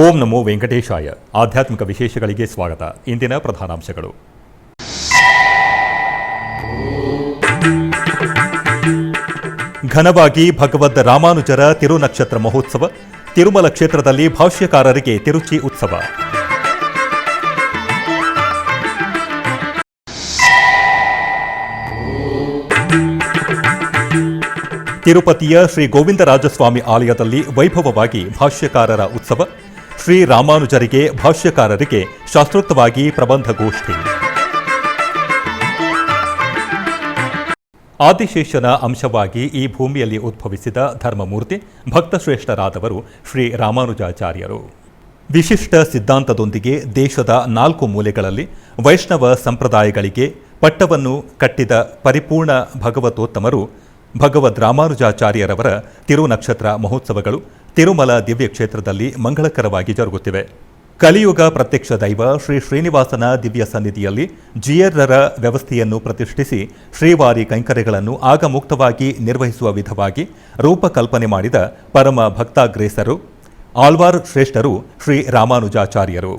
ಓಂ ನಮೋ ವೆಂಕಟೇಶಾಯ. ಆಧ್ಯಾತ್ಮಿಕ ವಿಶೇಷಗಳಿಗೆ ಸ್ವಾಗತ. ಇಂದಿನ ಪ್ರಧಾನಾಂಶಗಳು. ಘನವಾಗಿ ಭಗವದ್ ರಾಮಾನುಜರ ತಿರುನಕ್ಷತ್ರ ಮಹೋತ್ಸವ. ತಿರುಮಲ ಕ್ಷೇತ್ರದಲ್ಲಿ ಭಾಷ್ಯಕಾರರಿಗೆ ತಿರುಚಿ ಉತ್ಸವ. ತಿರುಪತಿಯ ಶ್ರೀ ಗೋವಿಂದರಾಜಸ್ವಾಮಿ ಆಲಯದಲ್ಲಿ ವೈಭವವಾಗಿ ಭಾಷ್ಯಕಾರರ ಉತ್ಸವ. ಶ್ರೀ ರಾಮಾನುಜರಿಗೆ ಭಾಷ್ಯಕಾರರಿಗೆ ಶಾಸ್ತ್ರೋಕ್ತವಾಗಿ ಪ್ರಬಂಧಗೋಷ್ಠಿ. ಆದಿಶೇಷನ ಅಂಶವಾಗಿ ಈ ಭೂಮಿಯಲ್ಲಿ ಉದ್ಭವಿಸಿದ ಧರ್ಮಮೂರ್ತಿ ಭಕ್ತಶ್ರೇಷ್ಠರಾದವರು ಶ್ರೀ ರಾಮಾನುಜಾಚಾರ್ಯರು. ವಿಶಿಷ್ಟ ಸಿದ್ಧಾಂತದೊಂದಿಗೆ ದೇಶದ 4 ಮೂಲೆಗಳಲ್ಲಿ ವೈಷ್ಣವ ಸಂಪ್ರದಾಯಗಳಿಗೆ ಪಟ್ಟವನ್ನು ಕಟ್ಟಿದ ಪರಿಪೂರ್ಣ ಭಗವತೋತ್ತಮರು ಭಗವದ್ ರಾಮಾನುಜಾಚಾರ್ಯರವರ ತಿರುನಕ್ಷತ್ರ ಮಹೋತ್ಸವಗಳು ತಿರುಮಲ ದಿವ್ಯ ಕ್ಷೇತ್ರದಲ್ಲಿ ಮಂಗಳಕರವಾಗಿ ಜರುಗುತ್ತಿವೆ. ಕಲಿಯುಗ ಪ್ರತ್ಯಕ್ಷ ದೈವ ಶ್ರೀ ಶ್ರೀನಿವಾಸನ ದಿವ್ಯ ಸನ್ನಿಧಿಯಲ್ಲಿ ಜಿಯರ್ರರ ವ್ಯವಸ್ಥೆಯನ್ನು ಪ್ರತಿಷ್ಠಿಸಿ ಶ್ರೀವಾರಿ ಕೈಂಕರ್ಯಗಳನ್ನು ಆಗಮುಕ್ತವಾಗಿ ನಿರ್ವಹಿಸುವ ವಿಧವಾಗಿ ರೂಪಕಲ್ಪನೆ ಮಾಡಿದ ಪರಮ ಭಕ್ತಾಗ್ರೇಸರು ಆಳ್ವಾರ್ ಶ್ರೇಷ್ಠರು ಶ್ರೀ ರಾಮಾನುಜಾಚಾರ್ಯರು.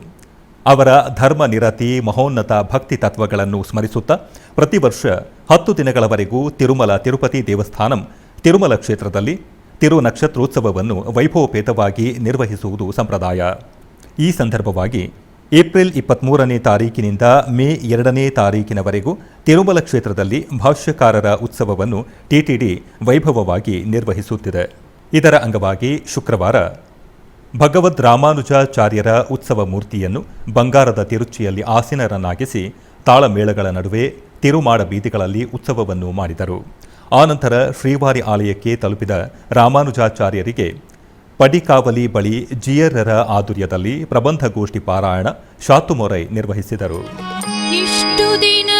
ಅವರ ಧರ್ಮ ನಿರತಿ ಮಹೋನ್ನತ ಭಕ್ತಿ ತತ್ವಗಳನ್ನು ಸ್ಮರಿಸುತ್ತಾ ಪ್ರತಿ ವರ್ಷ 10 ದಿನಗಳವರೆಗೂ ತಿರುಮಲ ತಿರುಪತಿ ದೇವಸ್ಥಾನಂ ತಿರುಮಲ ಕ್ಷೇತ್ರದಲ್ಲಿ ತಿರುನಕ್ಷತ್ರೋತ್ಸವವನ್ನು ವೈಭವಪೇತವಾಗಿ ನಿರ್ವಹಿಸುವುದು ಸಂಪ್ರದಾಯ. ಈ ಸಂದರ್ಭವಾಗಿ ಏಪ್ರಿಲ್ 23ನೇ ತಾರೀಕಿನಿಂದ ಮೇ 2ನೇ ತಾರೀಕಿನವರೆಗೂ ತಿರುಮಲ ಕ್ಷೇತ್ರದಲ್ಲಿ ಭಾಷ್ಯಕಾರರ ಉತ್ಸವವನ್ನು ಟಿಟಿಡಿ ವೈಭವವಾಗಿ ನಿರ್ವಹಿಸುತ್ತಿದೆ. ಇದರ ಅಂಗವಾಗಿ ಶುಕ್ರವಾರ ಭಗವದ್ ರಾಮಾನುಜಾಚಾರ್ಯರ ಉತ್ಸವ ಮೂರ್ತಿಯನ್ನು ಬಂಗಾರದ ತಿರುಚಿಯಲ್ಲಿ ಆಸೀನರನ್ನಾಗಿಸಿ ತಾಳಮೇಳಗಳ ನಡುವೆ ತಿರುಮಾಡ ಬೀದಿಗಳಲ್ಲಿ ಉತ್ಸವವನ್ನು ಮಾಡಿದರು. ಆನಂತರ ಶ್ರೀವಾರಿ ಆಲಯಕ್ಕೆ ತಲುಪಿದ ರಾಮಾನುಜಾಚಾರ್ಯರಿಗೆ ಪಡಿಕಾವಲಿ ಬಳಿ ಜಿಯರ್ರರ ಆದುರ್ಯದಲ್ಲಿ ಪ್ರಬಂಧಗೋಷ್ಠಿ ಪಾರಾಯಣ ಶಾತುಮೊರೈ ನಿರ್ವಹಿಸಿದರು. ಇಷ್ಟು ದಿನ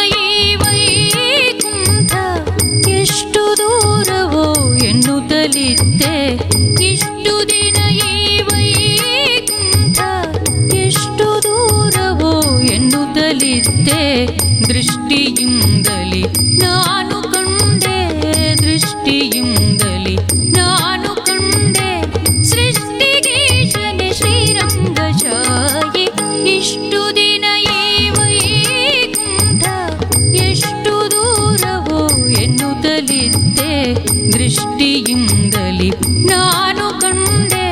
ಎಷ್ಟು ದೂರವೋ ಎನ್ನುತ್ತಲಿದ್ದೆ, ಇಷ್ಟು ದಿನ ಎಷ್ಟು ದೂರವೋ ಎನ್ನುತ್ತಲಿದ್ದೆ, ದೃಷ್ಟಿಯಿಂದಲಿ ನಾನು ಕಂಡೆ, ದೃಷ್ಟಿಯಿಂದಲಿ ನಾನು ಕಂಡೆ, ಸೃಷ್ಟಿಗೀಶನೆ ಶ್ರೀರಂಗಶಾಹಿ. ಇಷ್ಟು ದಿನ ಎಷ್ಟು ದೂರವೋ ಎನ್ನುತ್ತಲಿದ್ದೆ, ದೃಷ್ಟಿಯಿಂದಲಿ ನಾನು ಕಂಡೆ,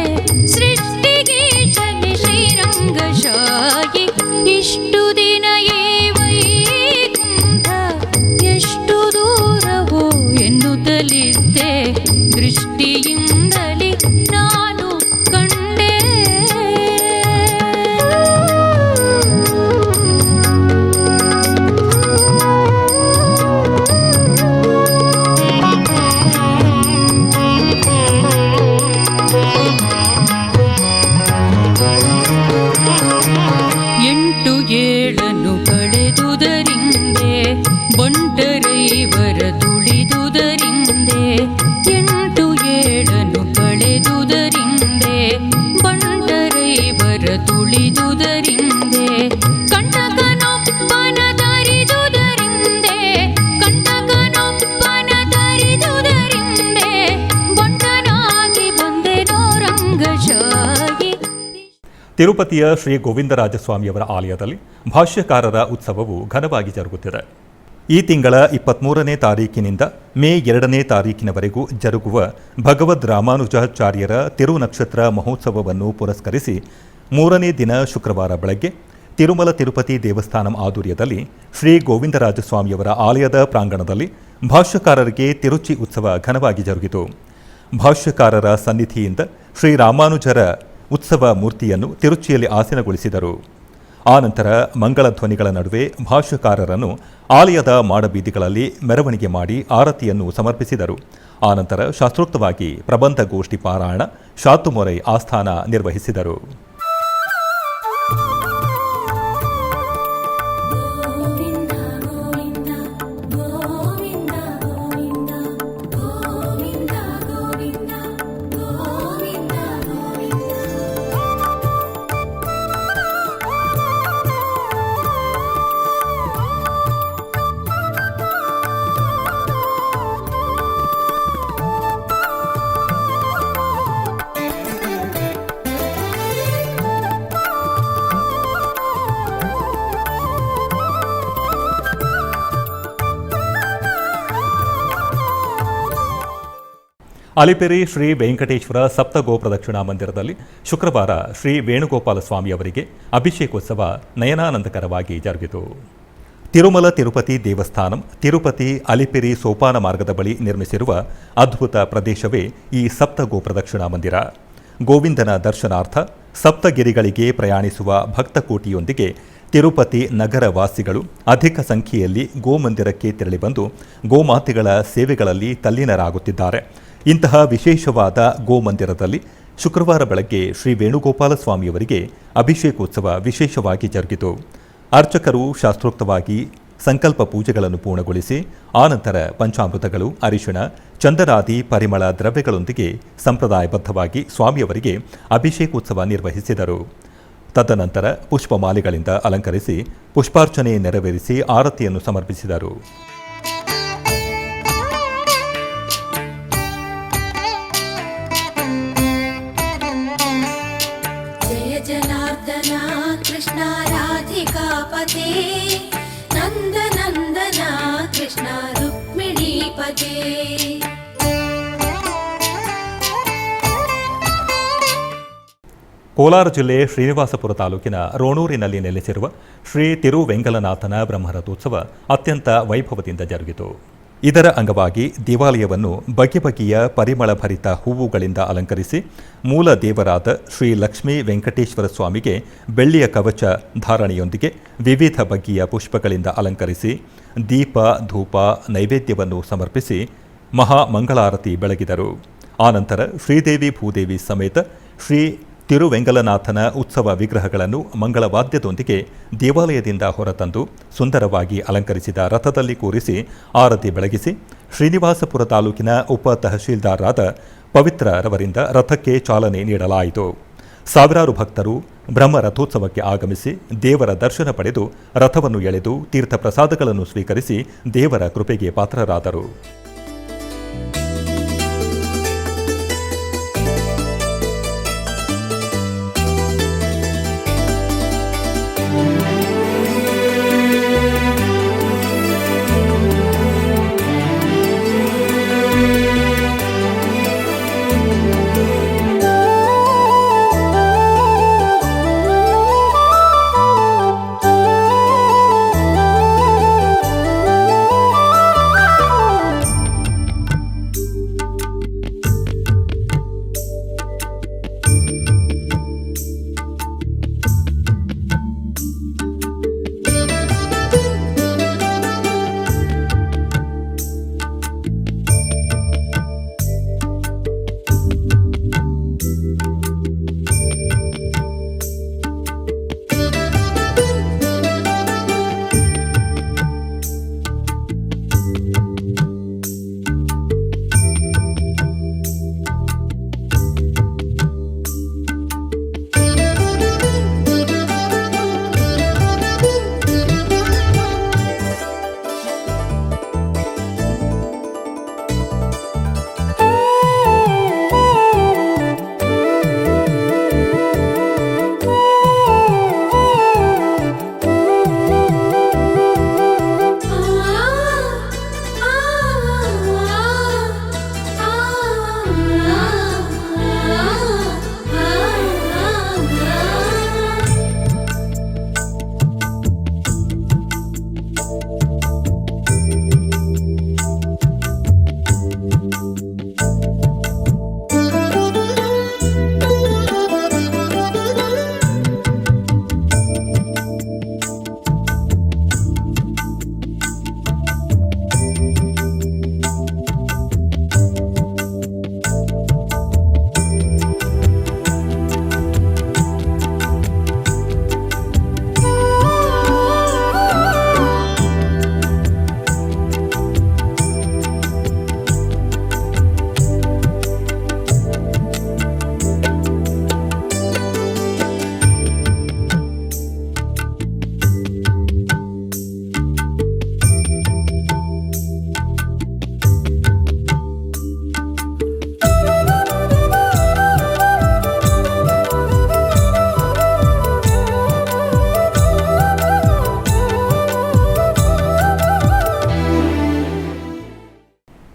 ಸೃಷ್ಟಿಗೀಶನೆ ಶ್ರೀರಂಗಶಾಹಿ. ಇಷ್ಟು ದಿನ ಎಷ್ಟು ದೂರವೋ ಎನ್ನುತ್ತಲಿದ್ದೆ, ದೃಷ್ಟಿಯಿಂದಲಿ ನಾನು ಕಂಡೆ. ಎಂಟು ಏಳನ್ನು ಕಳೆದುದರಿಂದೆ, ಬಂಟರೈವರ ತುಳಿದುದರಿಂದೆ, ಎಂಟು ಏಳನ್ನು ಕಳೆದುದರಿಂದೆ, ಬಂಟರೈವರ ತುಳಿದುದರಿಂದೆ, ಕಂಟಕನೊಬ್ಬನ ತರಿದುದರಿಂದೆ, ಕಂಟಕನೊಬ್ಬನ ತರಿದುದರಿಂದೆ, ಬಂಟನಾಗಿ ಬಂದೆನೋ ರಂಗಶಾಹಿ. ತಿರುಪತಿಯ ಶ್ರೀ ಗೋವಿಂದರಾಜಸ್ವಾಮಿಯವರ ಆಲಯದಲ್ಲಿ ಭಾಷ್ಯಕಾರರ ಉತ್ಸವವು ಘನವಾಗಿ ಜರುಗುತ್ತಿದೆ. ಈ ತಿಂಗಳ 23ನೇ ತಾರೀಕಿನಿಂದ ಮೇ 2ನೇ ತಾರೀಕಿನವರೆಗೂ ಜರುಗುವ ಭಗವದ್ ರಾಮಾನುಜಾಚಾರ್ಯರ ತಿರುನಕ್ಷತ್ರ ಮಹೋತ್ಸವವನ್ನು ಪುರಸ್ಕರಿಸಿ 3ನೇ ದಿನ ಶುಕ್ರವಾರ ಬೆಳಗ್ಗೆ ತಿರುಮಲ ತಿರುಪತಿ ದೇವಸ್ಥಾನಂ ಆದುರ್ಯದಲ್ಲಿ ಶ್ರೀ ಗೋವಿಂದರಾಜಸ್ವಾಮಿಯವರ ಆಲಯದ ಪ್ರಾಂಗಣದಲ್ಲಿ ಭಾಷ್ಯಕಾರರಿಗೆ ತಿರುಚಿ ಉತ್ಸವ ಘನವಾಗಿ ಜರುಗಿತು. ಭಾಷ್ಯಕಾರರ ಸನ್ನಿಧಿಯಿಂದ ಶ್ರೀ ರಾಮಾನುಜರ ಉತ್ಸವ ಮೂರ್ತಿಯನ್ನು ತಿರುಚಿಯಲ್ಲಿ ಆಸೀನಗೊಳಿಸಿದರು. ಆನಂತರ ಮಂಗಳ ಧ್ವನಿಗಳ ನಡುವೆ ಭಾಷ್ಯಕಾರರನ್ನು ಆಲಯದ ಮಾಡಬೀದಿಗಳಲ್ಲಿ ಮೆರವಣಿಗೆ ಮಾಡಿ ಆರತಿಯನ್ನು ಸಮರ್ಪಿಸಿದರು. ಆನಂತರ ಶಾಸ್ತ್ರೋಕ್ತವಾಗಿ ಪ್ರಬಂಧಗೋಷ್ಠಿ ಪಾರಾಯಣ ಶಾತುಮೊರೈ ಆಸ್ಥಾನ ನಿರ್ವಹಿಸಿದರು. ಅಲಿಪಿರಿ ಶ್ರೀ ವೆಂಕಟೇಶ್ವರ ಸಪ್ತಗೋ ಪ್ರದಕ್ಷಿಣಾ ಮಂದಿರದಲ್ಲಿ ಶುಕ್ರವಾರ ಶ್ರೀ ವೇಣುಗೋಪಾಲ ಸ್ವಾಮಿ ಅವರಿಗೆ ಅಭಿಷೇಕೋತ್ಸವ ನಯನಾನಂದಕರವಾಗಿ ಜರುಗಿತು. ತಿರುಮಲ ತಿರುಪತಿ ದೇವಸ್ಥಾನಂ ತಿರುಪತಿ ಅಲಿಪಿರಿ ಸೋಪಾನ ಮಾರ್ಗದ ಬಳಿ ನಿರ್ಮಿಸಿರುವ ಅದ್ಭುತ ಪ್ರದೇಶವೇ ಈ ಸಪ್ತಗೋ ಪ್ರದಕ್ಷಿಣಾ ಮಂದಿರ. ಗೋವಿಂದನ ದರ್ಶನಾರ್ಥ ಸಪ್ತಗಿರಿಗಳಿಗೆ ಪ್ರಯಾಣಿಸುವ ಭಕ್ತಕೋಟಿಯೊಂದಿಗೆ ತಿರುಪತಿ ನಗರ ವಾಸಿಗಳು ಅಧಿಕ ಸಂಖ್ಯೆಯಲ್ಲಿ ಗೋಮಂದಿರಕ್ಕೆ ತೆರಳಿ ಬಂದು ಗೋಮಾತೆಗಳ ಸೇವೆಗಳಲ್ಲಿ ತಲ್ಲೀನರಾಗುತ್ತಿದ್ದಾರೆ. ಇಂತಹ ವಿಶೇಷವಾದ ಗೋಮಂದಿರದಲ್ಲಿ ಶುಕ್ರವಾರ ಬೆಳಗ್ಗೆ ಶ್ರೀ ವೇಣುಗೋಪಾಲ ಸ್ವಾಮಿಯವರಿಗೆ ಅಭಿಷೇಕೋತ್ಸವ ವಿಶೇಷವಾಗಿ ಜರುಗಿತು. ಅರ್ಚಕರು ಶಾಸ್ತ್ರೋಕ್ತವಾಗಿ ಸಂಕಲ್ಪ ಪೂಜೆಗಳನ್ನು ಪೂರ್ಣಗೊಳಿಸಿ ಆನಂತರ ಪಂಚಾಮೃತಗಳು, ಅರಿಶಿಣ, ಚಂದನಾದಿ ಪರಿಮಳ ದ್ರವ್ಯಗಳೊಂದಿಗೆ ಸಂಪ್ರದಾಯಬದ್ಧವಾಗಿ ಸ್ವಾಮಿಯವರಿಗೆ ಅಭಿಷೇಕೋತ್ಸವ ನಿರ್ವಹಿಸಿದರು. ತದನಂತರ ಪುಷ್ಪಮಾಲೆಗಳಿಂದ ಅಲಂಕರಿಸಿ ಪುಷ್ಪಾರ್ಚನೆ ನೆರವೇರಿಸಿ ಆರತಿಯನ್ನು ಸಮರ್ಪಿಸಿದರು. ಜಯ ಜನಾರ್ದನ ಕೃಷ್ಣ ರಾಧಿಕಾಪತೆ ನಂದ ನಂದನ ಕೃಷ್ಣ ರುಕ್ಮಿಣೀಪತೆ. ಕೋಲಾರ ಜಿಲ್ಲೆ ಶ್ರೀನಿವಾಸಪುರ ತಾಲೂಕಿನ ರೋಣೂರಿನಲ್ಲಿ ನೆಲೆಸಿರುವ ಶ್ರೀ ತಿರುವೆಂಗಲನಾಥನ ಬ್ರಹ್ಮರಥೋತ್ಸವ ಅತ್ಯಂತ ವೈಭವದಿಂದ ಜರುಗಿತು. ಇದರ ಅಂಗವಾಗಿ ದೇವಾಲಯವನ್ನು ಬಗೆ ಬಗೆಯ ಪರಿಮಳಭರಿತ ಹೂವುಗಳಿಂದ ಅಲಂಕರಿಸಿ ಮೂಲ ದೇವರಾದ ಶ್ರೀ ಲಕ್ಷ್ಮೀ ವೆಂಕಟೇಶ್ವರ ಸ್ವಾಮಿಗೆ ಬೆಳ್ಳಿಯ ಕವಚ ಧಾರಣೆಯೊಂದಿಗೆ ವಿವಿಧ ಬಗೆಯ ಪುಷ್ಪಗಳಿಂದ ಅಲಂಕರಿಸಿ ದೀಪ, ಧೂಪ, ನೈವೇದ್ಯವನ್ನು ಸಮರ್ಪಿಸಿ ಮಹಾಮಂಗಳಾರತಿ ಬೆಳಗಿದರು. ಆನಂತರ ಶ್ರೀದೇವಿ ಭೂದೇವಿ ಸಮೇತ ಶ್ರೀ ತಿರುವೆಂಗಲನಾಥನ ಉತ್ಸವ ವಿಗ್ರಹಗಳನ್ನು ಮಂಗಳವಾದ್ಯದೊಂದಿಗೆ ದೇವಾಲಯದಿಂದ ಹೊರತಂದು ಸುಂದರವಾಗಿ ಅಲಂಕರಿಸಿದ ರಥದಲ್ಲಿ ಕೂರಿಸಿ ಆರತಿ ಬೆಳಗಿಸಿ ಶ್ರೀನಿವಾಸಪುರ ತಾಲೂಕಿನ ಉಪ ತಹಶೀಲ್ದಾರರಾದ ಪವಿತ್ರರವರಿಂದ ರಥಕ್ಕೆ ಚಾಲನೆ ನೀಡಲಾಯಿತು. ಸಾವಿರಾರು ಭಕ್ತರು ಬ್ರಹ್ಮ ರಥೋತ್ಸವಕ್ಕೆ ಆಗಮಿಸಿ ದೇವರ ದರ್ಶನ ಪಡೆದು ರಥವನ್ನು ಎಳೆದು ತೀರ್ಥ ಪ್ರಸಾದಗಳನ್ನು ಸ್ವೀಕರಿಸಿ ದೇವರ ಕೃಪೆಗೆ ಪಾತ್ರರಾದರು.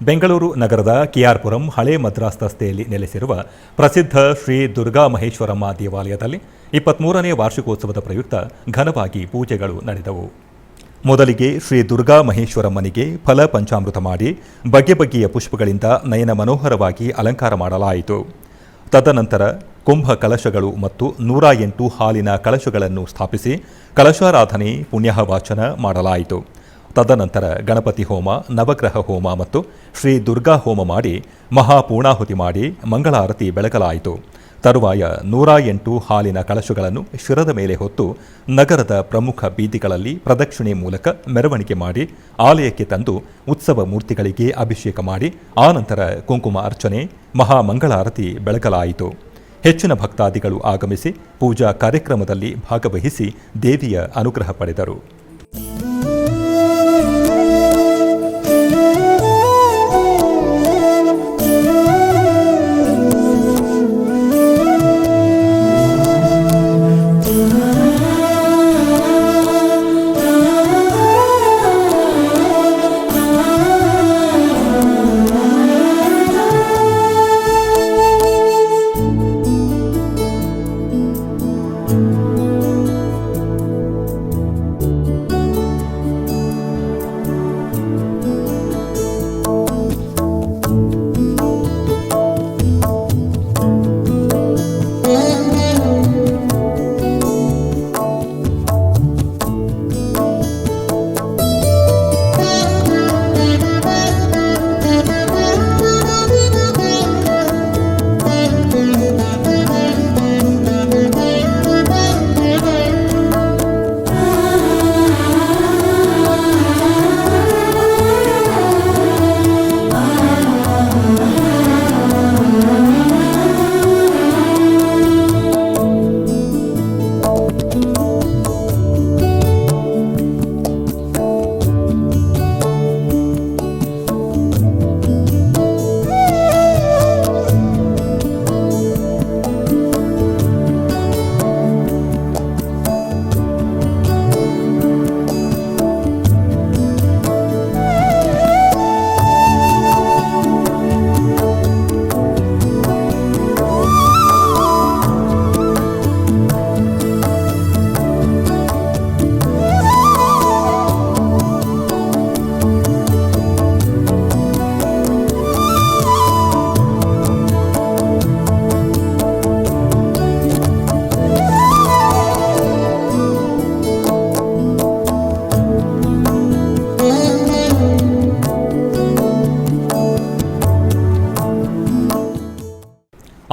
ಬೆಂಗಳೂರು ನಗರದ ಕೆಆರ್ಪುರಂ ಹಳೆ ಮದ್ರಾಸ್ ರಸ್ತೆಯಲ್ಲಿ ನೆಲೆಸಿರುವ ಪ್ರಸಿದ್ಧ ಶ್ರೀ ದುರ್ಗಾ ಮಹೇಶ್ವರಮ್ಮ ದೇವಾಲಯದಲ್ಲಿ 23ನೇ ವಾರ್ಷಿಕೋತ್ಸವದ ಪ್ರಯುಕ್ತ ಘನವಾಗಿ ಪೂಜೆಗಳು ನಡೆದವು. ಮೊದಲಿಗೆ ಶ್ರೀ ದುರ್ಗಾ ಮಹೇಶ್ವರಮ್ಮನಿಗೆ ಫಲ ಪಂಚಾಮೃತ ಮಾಡಿ ಬಗೆ ಬಗೆಯ ಪುಷ್ಪಗಳಿಂದ ನಯನ ಮನೋಹರವಾಗಿ ಅಲಂಕಾರ ಮಾಡಲಾಯಿತು. ತದನಂತರ ಕುಂಭ ಕಲಶಗಳು ಮತ್ತು 108 ಹಾಲಿನ ಕಲಶಗಳನ್ನು ಸ್ಥಾಪಿಸಿ ಕಲಶಾರಾಧನೆ ಪುಣ್ಯವಾಚನ ಮಾಡಲಾಯಿತು. ತದನಂತರ ಗಣಪತಿ ಹೋಮ, ನವಗ್ರಹ ಹೋಮ ಮತ್ತು ಶ್ರೀ ದುರ್ಗಾ ಹೋಮ ಮಾಡಿ ಮಹಾಪೂರ್ಣಾಹುತಿ ಮಾಡಿ ಮಂಗಳಾರತಿ ಬೆಳಗಲಾಯಿತು. ತರುವಾಯ 108 ಹಾಲಿನ ಕಲಶಗಳನ್ನು ಶಿರದ ಮೇಲೆ ಹೊತ್ತು ನಗರದ ಪ್ರಮುಖ ಬೀದಿಗಳಲ್ಲಿ ಪ್ರದಕ್ಷಿಣೆ ಮೂಲಕ ಮೆರವಣಿಗೆ ಮಾಡಿ ಆಲಯಕ್ಕೆ ತಂದು ಉತ್ಸವ ಮೂರ್ತಿಗಳಿಗೆ ಅಭಿಷೇಕ ಮಾಡಿ ಆನಂತರ ಕುಂಕುಮ ಅರ್ಚನೆ, ಮಹಾಮಂಗಳಾರತಿ ಬೆಳಗಲಾಯಿತು. ಹೆಚ್ಚಿನ ಭಕ್ತಾದಿಗಳು ಆಗಮಿಸಿ ಪೂಜಾ ಕಾರ್ಯಕ್ರಮದಲ್ಲಿ ಭಾಗವಹಿಸಿ ದೇವಿಯ ಅನುಗ್ರಹ ಪಡೆದರು.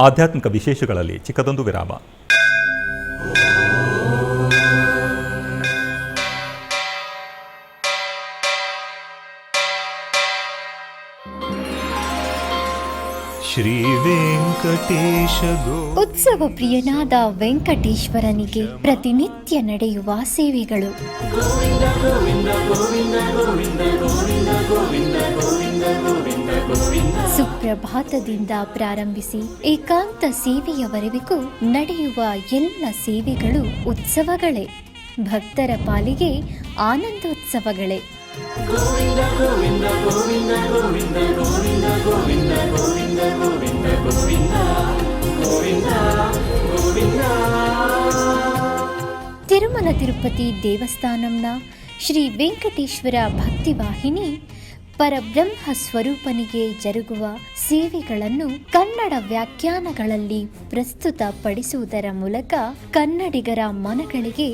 ಆಧ್ಯಾತ್ಮಿಕ ವಿಶೇಷಗಳಲ್ಲಿ ಚಿಕ್ಕದೊಂದು ವಿರಾಮ. ಶ್ರೀ ವೆಂಕಟೇಶ ಉತ್ಸವ ಪ್ರಿಯನಾದ ವೆಂಕಟೇಶ್ವರನಿಗೆ ಪ್ರತಿನಿತ್ಯ ನಡೆಯುವ ಸೇವೆಗಳು. ಸುಪ್ರಭಾತದಿಂದ ಪ್ರಾರಂಭಿಸಿ ಏಕಾಂತ ಸೇವೆಯವರೆಗೂ ನಡೆಯುವ ಎಲ್ಲ ಸೇವೆಗಳು ಉತ್ಸವಗಳೇ. ಭಕ್ತರ ಪಾಲಿಗೆ ಆನಂದೋತ್ಸವಗಳೇ. ತಿರುಮಲ ತಿರುಪತಿ ದೇವಸ್ಥಾನಂನ ಶ್ರೀ ವೆಂಕಟೇಶ್ವರ ಭಕ್ತಿವಾಹಿನಿ ಪರಬ್ರಹ್ಮ ಸ್ವರೂಪನಿಗೆ ಜರುಗುವ ಸೇವೆಗಳನ್ನು ಕನ್ನಡ ವ್ಯಾಖ್ಯಾನಗಳಲ್ಲಿ ಪ್ರಸ್ತುತಪಡಿಸುವುದರ ಮೂಲಕ ಕನ್ನಡಿಗರ ಮನಗಳಿಗೆ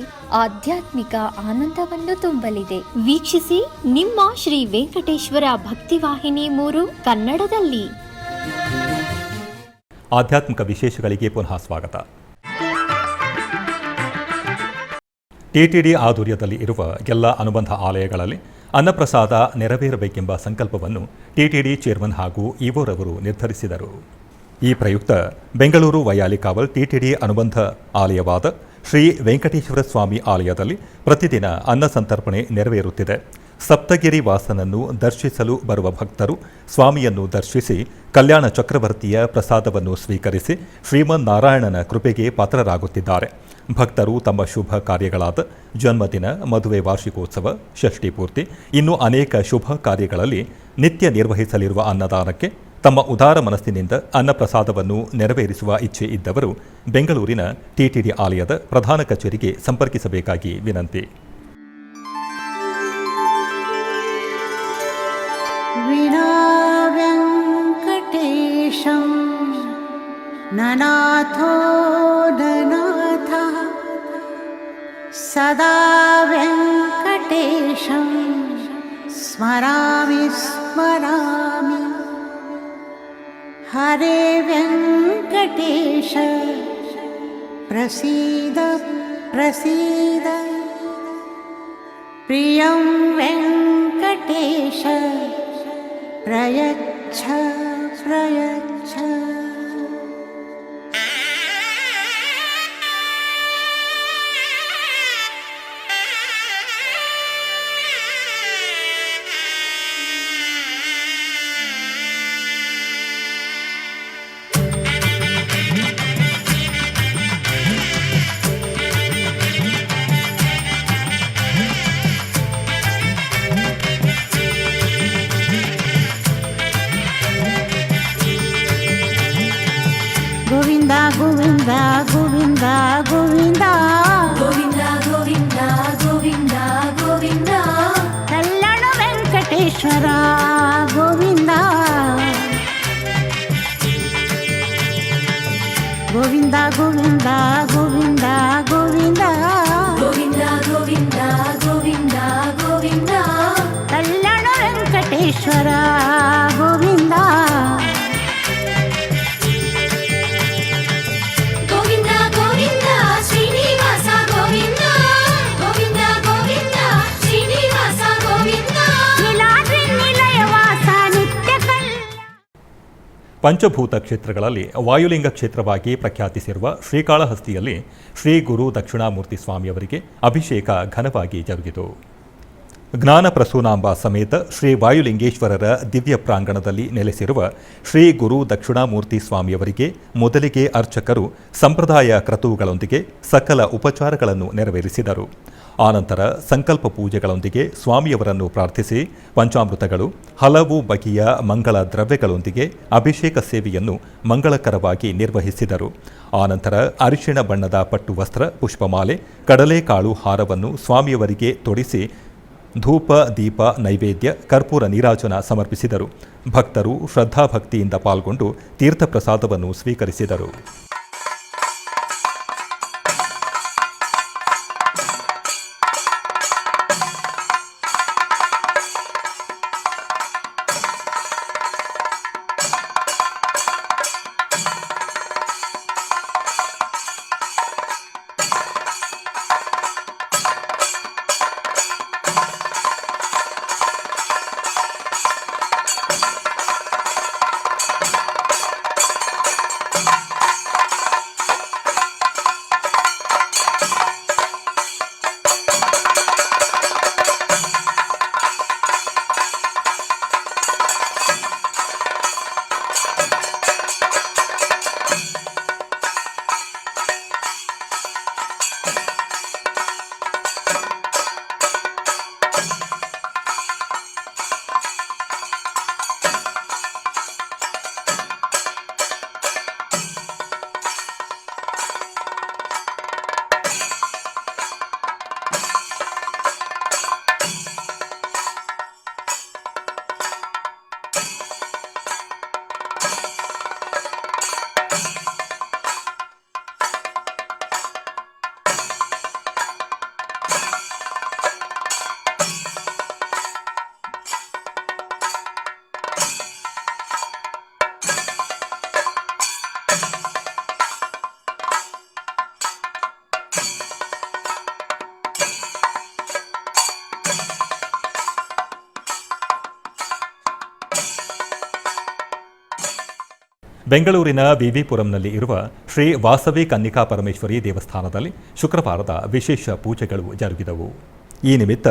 ಆಧ್ಯಾತ್ಮಿಕ ಆನಂದವನ್ನು ತುಂಬಲಿದೆ. ವೀಕ್ಷಿಸಿ ನಿಮ್ಮ ಶ್ರೀ ವೆಂಕಟೇಶ್ವರ ಭಕ್ತಿವಾಹಿನಿ 3 ಕನ್ನಡದಲ್ಲಿ. ಆಧ್ಯಾತ್ಮಿಕ ವಿಶೇಷಗಳಿಗೆ ಪುನಃ ಸ್ವಾಗತ. ಟಿಟಿಡಿ ಆಧ್ವರ್ಯದಲ್ಲಿ ಇರುವ ಎಲ್ಲ ಅನುಬಂಧ ಆಲಯಗಳಲ್ಲಿ ಅನ್ನಪ್ರಸಾದ ನೆರವೇರಬೇಕೆಂಬ ಸಂಕಲ್ಪವನ್ನು ಟಿಟಿಡಿ ಚೇರ್ಮನ್ ಹಾಗೂ ಇಒರವರು ನಿರ್ಧರಿಸಿದರು. ಈ ಪ್ರಯುಕ್ತ ಬೆಂಗಳೂರು ವೈಯಾಲಿಕಾವಲ್ ಟಿಟಿಡಿ ಅನುಬಂಧ ಆಲಯವಾದ ಶ್ರೀ ವೆಂಕಟೇಶ್ವರ ಸ್ವಾಮಿ ಆಲಯದಲ್ಲಿ ಪ್ರತಿದಿನ ಅನ್ನ ಸಂತರ್ಪಣೆ ನೆರವೇರುತ್ತಿದೆ. ಸಪ್ತಗಿರಿ ವಾಸನನ್ನು ದರ್ಶಿಸಲು ಬರುವ ಭಕ್ತರು ಸ್ವಾಮಿಯನ್ನು ದರ್ಶಿಸಿ ಕಲ್ಯಾಣ ಚಕ್ರವರ್ತಿಯ ಪ್ರಸಾದವನ್ನು ಸ್ವೀಕರಿಸಿ ಶ್ರೀಮನ್ನಾರಾಯಣನ ಕೃಪೆಗೆ ಪಾತ್ರರಾಗುತ್ತಿದ್ದಾರೆ. ಭಕ್ತರು ತಮ್ಮ ಶುಭ ಕಾರ್ಯಗಳಾದ ಜನ್ಮದಿನ, ಮದುವೆ, ವಾರ್ಷಿಕೋತ್ಸವ, ಷಷ್ಠಿ ಪೂರ್ತಿ ಇನ್ನೂ ಅನೇಕ ಶುಭ ಕಾರ್ಯಗಳಲ್ಲಿ ನಿತ್ಯ ನಿರ್ವಹಿಸಲಿರುವ ಅನ್ನದಾನಕ್ಕೆ ತಮ್ಮ ಉದಾರ ಮನಸ್ಸಿನಿಂದ ಅನ್ನಪ್ರಸಾದವನ್ನು ನೆರವೇರಿಸುವ ಇಚ್ಛೆ ಇದ್ದವರು ಬೆಂಗಳೂರಿನ ಟಿಟಿಡಿ ಆಲಯದ ಪ್ರಧಾನ ಕಚೇರಿಗೆ ಸಂಪರ್ಕಿಸಬೇಕಾಗಿ ವಿನಂತಿ. ವಿನಾ ವೆಂಕಟೇಶಂ ನನಾಥೋ ನನಾಥಃ ಸದಾ ವೆಂಕಟೇಶಂ ಸ್ಮರಾಮಿ ಸ್ಮರಾಮಿ. ಹರೇ ವೆಂಕಟೇಶ ಪ್ರಸೀದ ಪ್ರಸೀದ. ಪ್ರಿಯಂ ವೆಂಕಟೇಶ ಪ್ರಯಚ್ಛ ಪ್ರಯಚ್ಛ. ಗೋವಿಂದ ಗೋವಿಂದ ಗೋವಿಂದ ಗೋವಿಂದ ಗೋವಿಂದ ಗೋವಿಂದ ಗೋವಿಂದ ಗೋವಿಂದ. ಕಲ್ಯಾಣ ವೆಂಕಟೇಶ್ವರ ಗೋವಿಂದ. ಗೋವಿಂದ ಗೋವಿಂದ ಗೋವಿಂದ ಗೋವಿಂದ. ಗೋವಿಂದ ಗೋವಿಂದ ಗೋವಿಂದ ಗೋವಿಂದ. ಕಲ್ಯಾಣ ವೆಂಕಟೇಶ್ವರ ಗೋವಿಂದ. ಗೋವಿಂದ ಗೋವಿಂದ ಶ್ರೀನಿವಾಸ ಗೋವಿಂದ. ಗೋವಿಂದ ಗೋವಿಂದ ಶ್ರೀನಿವಾಸ ಗೋವಿಂದ. ನೀಲಾದ್ರಿ ನಿಲಯವಾಸ ನಿತ್ಯ ಕಲ್ಯಾಣ. ಪಂಚಭೂತ ಕ್ಷೇತ್ರಗಳಲ್ಲಿ ವಾಯುಲಿಂಗ ಕ್ಷೇತ್ರವಾಗಿ ಪ್ರಖ್ಯಾತಿಸಿರುವ ಶ್ರೀಕಾಳಹಸ್ತಿಯಲ್ಲಿ ಶ್ರೀ ಗುರು ದಕ್ಷಿಣಾಮೂರ್ತಿ ಸ್ವಾಮಿಯವರಿಗೆ ಅಭಿಷೇಕ ಘನವಾಗಿ ಜರುಗಿತು. ಜ್ಞಾನ ಪ್ರಸೂನಾಂಬ ಸಮೇತ ಶ್ರೀ ವಾಯುಲಿಂಗೇಶ್ವರರ ದಿವ್ಯ ಪ್ರಾಂಗಣದಲ್ಲಿ ನೆಲೆಸಿರುವ ಶ್ರೀ ಗುರು ದಕ್ಷಿಣಾಮೂರ್ತಿ ಸ್ವಾಮಿಯವರಿಗೆ ಮೊದಲಿಗೆ ಅರ್ಚಕರು ಸಂಪ್ರದಾಯ ಕ್ರತುಗಳೊಂದಿಗೆ ಸಕಲ ಉಪಚಾರಗಳನ್ನು ನೆರವೇರಿಸಿದರು. ಆನಂತರ ಸಂಕಲ್ಪ ಪೂಜೆಗಳೊಂದಿಗೆ ಸ್ವಾಮಿಯವರನ್ನು ಪ್ರಾರ್ಥಿಸಿ ಪಂಚಾಮೃತಗಳು, ಹಲವು ಬಗೆಯ ಮಂಗಳ ದ್ರವ್ಯಗಳೊಂದಿಗೆ ಅಭಿಷೇಕ ಸೇವೆಯನ್ನು ಮಂಗಳಕರವಾಗಿ ನಿರ್ವಹಿಸಿದರು. ಆನಂತರ ಅರಿಶಿಣ ಬಣ್ಣದ ಪಟ್ಟು ವಸ್ತ್ರ, ಪುಷ್ಪಮಾಲೆ, ಕಡಲೆಕಾಳು ಹಾರವನ್ನು ಸ್ವಾಮಿಯವರಿಗೆ ತೊಡಿಸಿ ಧೂಪ, ದೀಪ, ನೈವೇದ್ಯ, ಕರ್ಪೂರ ನೀರಾಜನ ಸಮರ್ಪಿಸಿದರು. ಭಕ್ತರು ಶ್ರದ್ಧಾಭಕ್ತಿಯಿಂದ ಪಾಲ್ಗೊಂಡು ತೀರ್ಥಪ್ರಸಾದವನ್ನು ಸ್ವೀಕರಿಸಿದರು. ಬೆಂಗಳೂರಿನ ವಿವಿಪುರಂನಲ್ಲಿ ಇರುವ ಶ್ರೀ ವಾಸವಿ ಕನ್ನಿಕಾ ಪರಮೇಶ್ವರಿ ದೇವಸ್ಥಾನದಲ್ಲಿ ಶುಕ್ರವಾರದ ವಿಶೇಷ ಪೂಜೆಗಳು ಜರುಗಿದವು. ಈ ನಿಮಿತ್ತ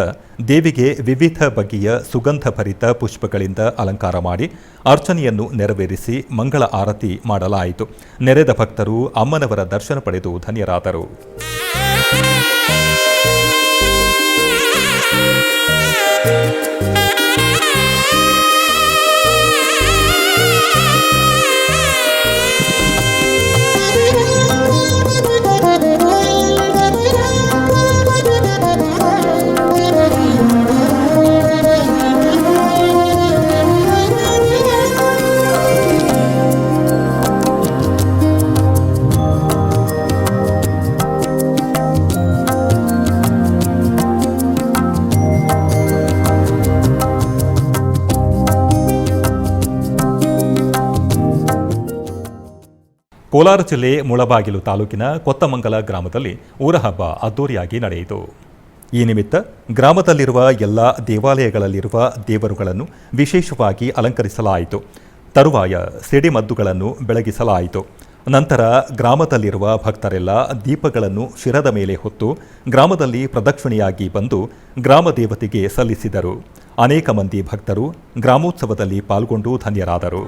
ದೇವಿಗೆ ವಿವಿಧ ಬಗೆಯ ಸುಗಂಧಭರಿತ ಪುಷ್ಪಗಳಿಂದ ಅಲಂಕಾರ ಮಾಡಿ ಅರ್ಚನೆಯನ್ನು ನೆರವೇರಿಸಿ ಮಂಗಳ ಆರತಿ ಮಾಡಲಾಯಿತು. ನೆರೆದ ಭಕ್ತರು ಅಮ್ಮನವರ ದರ್ಶನ ಪಡೆದು ಧನ್ಯರಾದರು. ಕೋಲಾರ ಜಿಲ್ಲೆ ಮುಳಬಾಗಿಲು ತಾಲೂಕಿನ ಕೊತ್ತಮಂಗಲ ಗ್ರಾಮದಲ್ಲಿ ಊರಹಬ್ಬ ಅದ್ದೂರಿಯಾಗಿ ನಡೆಯಿತು. ಈ ನಿಮಿತ್ತ ಗ್ರಾಮದಲ್ಲಿರುವ ಎಲ್ಲ ದೇವಾಲಯಗಳಲ್ಲಿರುವ ದೇವರುಗಳನ್ನು ವಿಶೇಷವಾಗಿ ಅಲಂಕರಿಸಲಾಯಿತು. ತರುವಾಯ ಸಿಡಿಮದ್ದುಗಳನ್ನು ಬೆಳಗಿಸಲಾಯಿತು. ನಂತರ ಗ್ರಾಮದಲ್ಲಿರುವ ಭಕ್ತರೆಲ್ಲ ದೀಪಗಳನ್ನು ಶಿರದ ಮೇಲೆ ಹೊತ್ತು ಗ್ರಾಮದಲ್ಲಿ ಪ್ರದಕ್ಷಿಣೆಯಾಗಿ ಬಂದು ಗ್ರಾಮ ದೇವತೆಗೆ ಸಲ್ಲಿಸಿದರು. ಅನೇಕ ಮಂದಿ ಭಕ್ತರು ಗ್ರಾಮೋತ್ಸವದಲ್ಲಿ ಪಾಲ್ಗೊಂಡು ಧನ್ಯರಾದರು.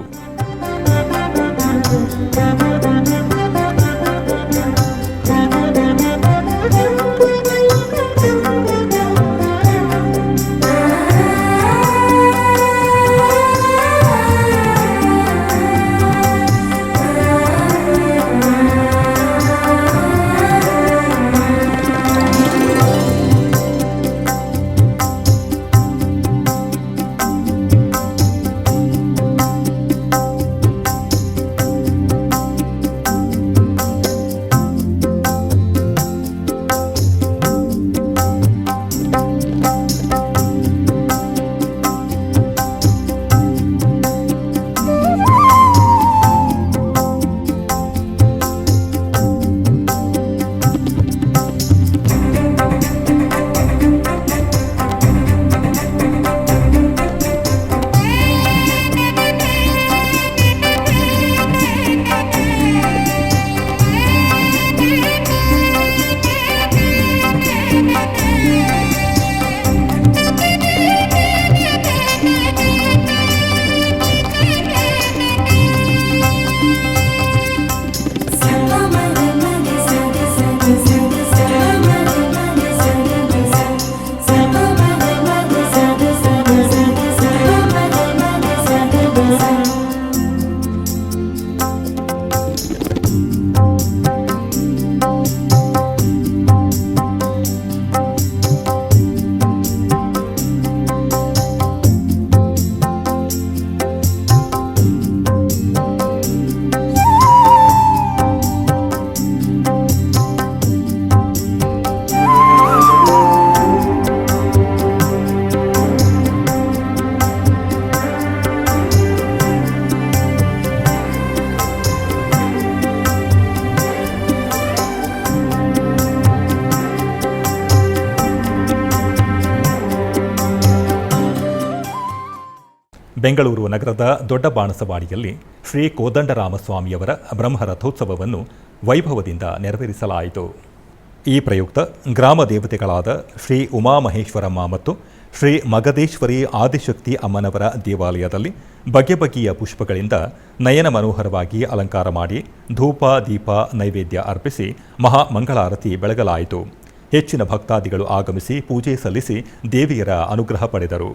ಬೆಂಗಳೂರು ನಗರದ ದೊಡ್ಡ ಬಾಣಸವಾಡಿಯಲ್ಲಿ ಶ್ರೀ ಕೋದಂಡರಾಮಸ್ವಾಮಿಯವರ ಬ್ರಹ್ಮರಥೋತ್ಸವವನ್ನು ವೈಭವದಿಂದ ನೆರವೇರಿಸಲಾಯಿತು. ಈ ಪ್ರಯುಕ್ತ ಗ್ರಾಮ ದೇವತೆಗಳಾದ ಶ್ರೀ ಉಮಾಮಹೇಶ್ವರಮ್ಮ ಮತ್ತು ಶ್ರೀ ಮಗದೇಶ್ವರಿ ಆದಿಶಕ್ತಿ ಅಮ್ಮನವರ ದೇವಾಲಯದಲ್ಲಿ ಬಗೆ ಬಗೆಯ ಪುಷ್ಪಗಳಿಂದ ನಯನ ಮನೋಹರವಾಗಿ ಅಲಂಕಾರ ಮಾಡಿ ಧೂಪ ದೀಪ ನೈವೇದ್ಯ ಅರ್ಪಿಸಿ ಮಹಾ ಮಂಗಳಾರತಿ ಬೆಳಗಲಾಯಿತು. ಹೆಚ್ಚಿನ ಭಕ್ತಾದಿಗಳು ಆಗಮಿಸಿ ಪೂಜೆ ಸಲ್ಲಿಸಿ ದೇವಿಯರ ಅನುಗ್ರಹ ಪಡೆದರು.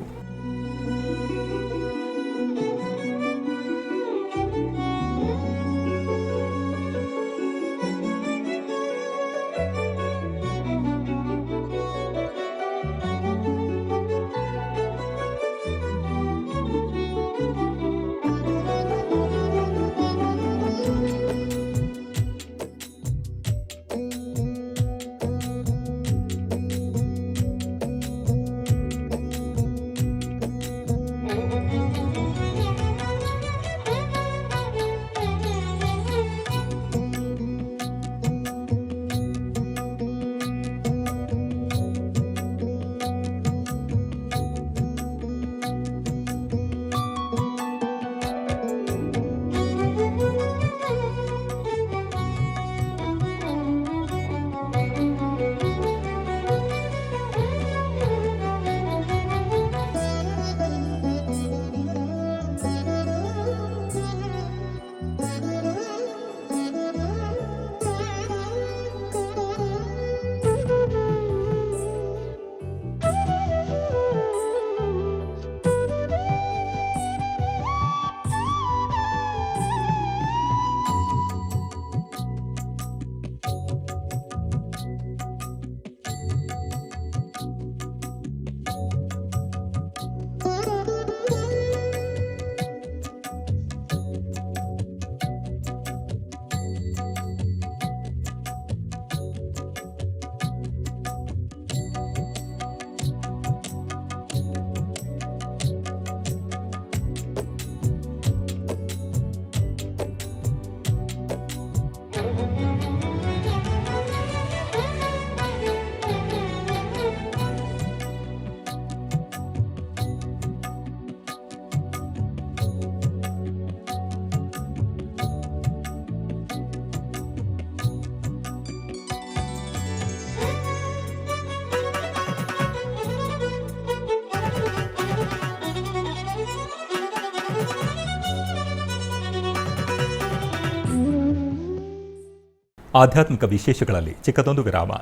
ಆಧ್ಯಾತ್ಮಿಕ ವಿಶೇಷಗಳಲ್ಲಿ ಚಿಕ್ಕದೊಂದು ವಿರಾಮ.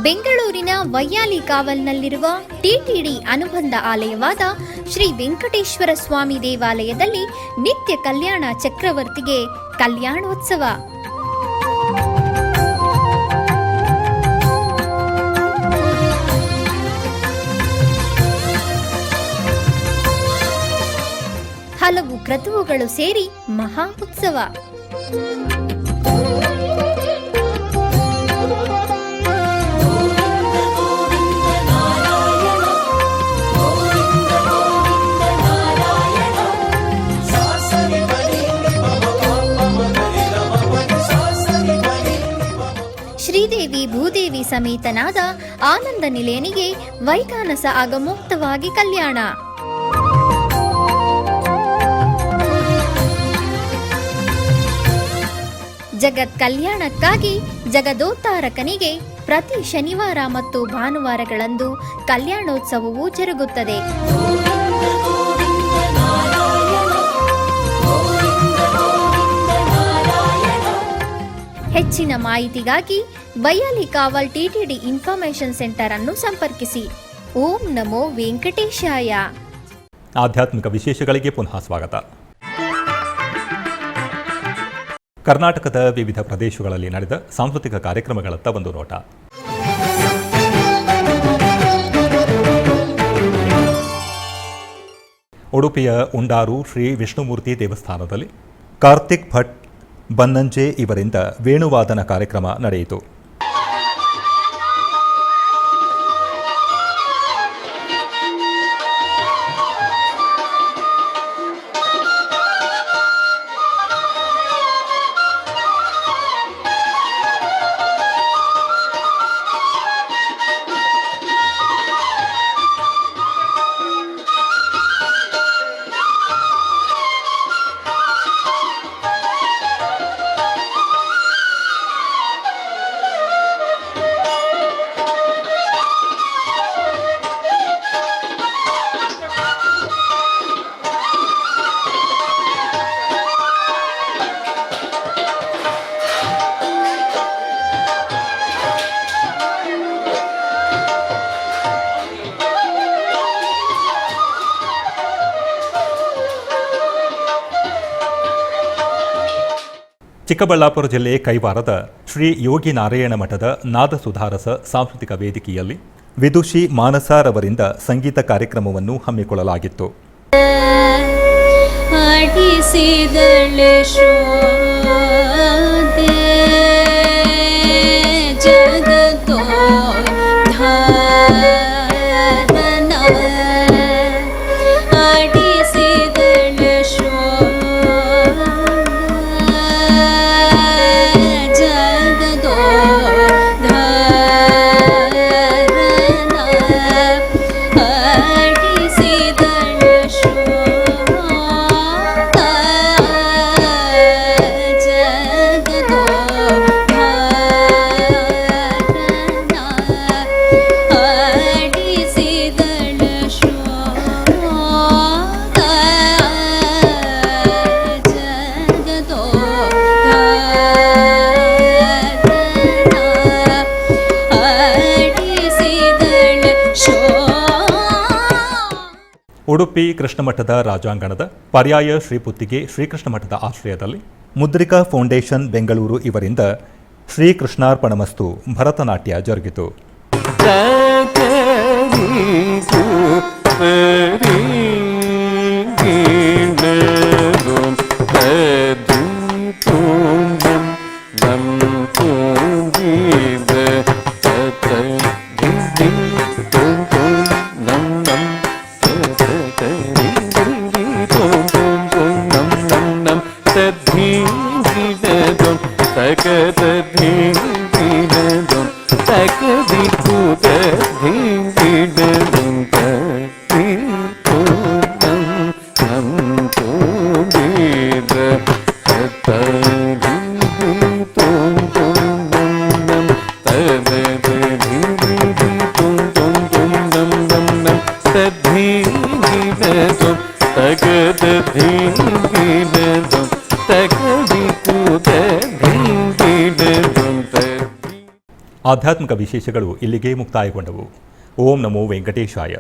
ಬೆಂಗಳೂರಿನ ವೈಯಾಲಿ ಕಾವಲ್ನಲ್ಲಿರುವ ಟಿಟಿಡಿ ಅನುಬಂಧ ಆಲಯವಾದ ಶ್ರೀ ವೆಂಕಟೇಶ್ವರ ಸ್ವಾಮಿ ದೇವಾಲಯದಲ್ಲಿ ನಿತ್ಯ ಕಲ್ಯಾಣ ಚಕ್ರವರ್ತಿಗೆ ಕಲ್ಯಾಣೋತ್ಸವ. ಹಲವು ಕ್ರತುವುಗಳು ಸೇರಿ ಮಹಾ ಉತ್ಸವ. ಶ್ರೀದೇವಿ ಭೂದೇವಿ ಸಮೇತನಾದ ಆನಂದ ನಿಲಯನಿಗೆ ವೈಖಾನಸ ಆಗಮೋಕ್ತವಾಗಿ ಕಲ್ಯಾಣ. ಜಗತ್ ಕಲ್ಯಾಣಕ್ಕಾಗಿ ಜಗದೋತ್ತಾರಕನಿಗೆ ಪ್ರತಿ ಶನಿವಾರ ಮತ್ತು ಭಾನುವಾರಗಳಂದು ಕಲ್ಯಾಣೋತ್ಸವವು ಜರುಗುತ್ತದೆ. ಹೆಚ್ಚಿನ ಮಾಹಿತಿಗಾಗಿ ವೈಯಾಲಿ ಕಾವಲ್ ಟಿಟಿಡಿ ಇನ್ಫಾರ್ಮೇಶನ್ ಸೆಂಟರ್ ಅನ್ನು ಸಂಪರ್ಕಿಸಿ. ಓಂ ನಮೋ ವೆಂಕಟೇಶಾಯ. ಆಧ್ಯಾತ್ಮಿಕ ವಿಶೇಷಗಳಿಗೆ ಪುನಃ ಸ್ವಾಗತ. ಕರ್ನಾಟಕದ ವಿವಿಧ ಪ್ರದೇಶಗಳಲ್ಲಿ ನಡೆದ ಸಾಂಸ್ಕೃತಿಕ ಕಾರ್ಯಕ್ರಮಗಳತ್ತ ಒಂದು ನೋಟ. ಉಡುಪಿಯ ಉಂಡಾರು ಶ್ರೀ ವಿಷ್ಣುಮೂರ್ತಿ ದೇವಸ್ಥಾನದಲ್ಲಿ ಕಾರ್ತಿಕ್ ಭಟ್ ಬನ್ನಂಜೆ ಇವರಿಂದ ವೇಣುವಾದನ ಕಾರ್ಯಕ್ರಮ ನಡೆಯಿತು. ಚಿಕ್ಕಬಳ್ಳಾಪುರ ಜಿಲ್ಲೆ ಕೈವಾರದ ಶ್ರೀ ಯೋಗಿ ನಾರಾಯಣ ಮಠದ ನಾದ ಸುಧಾರಸ ಸಾಂಸ್ಕೃತಿಕ ವೇದಿಕೆಯಲ್ಲಿ ವಿದುಷಿ ಮಾನಸಾರವರಿಂದ ಸಂಗೀತ ಕಾರ್ಯಕ್ರಮವನ್ನು ಹಮ್ಮಿಕೊಳ್ಳಲಾಗಿತ್ತು. ಉಡುಪಿ ಕೃಷ್ಣಮಠದ ರಾಜಾಂಗಣದ ಪರ್ಯಾಯ ಶ್ರೀಪುತ್ತಿಗೆ ಶ್ರೀಕೃಷ್ಣ ಮಠದ ಆಶ್ರಯದಲ್ಲಿ ಮುದ್ರಿಕಾ ಫೌಂಡೇಶನ್ ಬೆಂಗಳೂರು ಇವರಿಂದ ಶ್ರೀಕೃಷ್ಣಾರ್ಪಣಮಸ್ತು ಭರತನಾಟ್ಯ ಜರುಗಿತು. ತಗದ ಆಧ್ಯಾತ್ಮಿಕ ವಿಶೇಷಗಳು ಇಲ್ಲಿಗೆ ಮುಕ್ತಾಯಗೊಂಡವು. ಓಂ ನಮೋ ವೆಂಕಟೇಶಾಯ.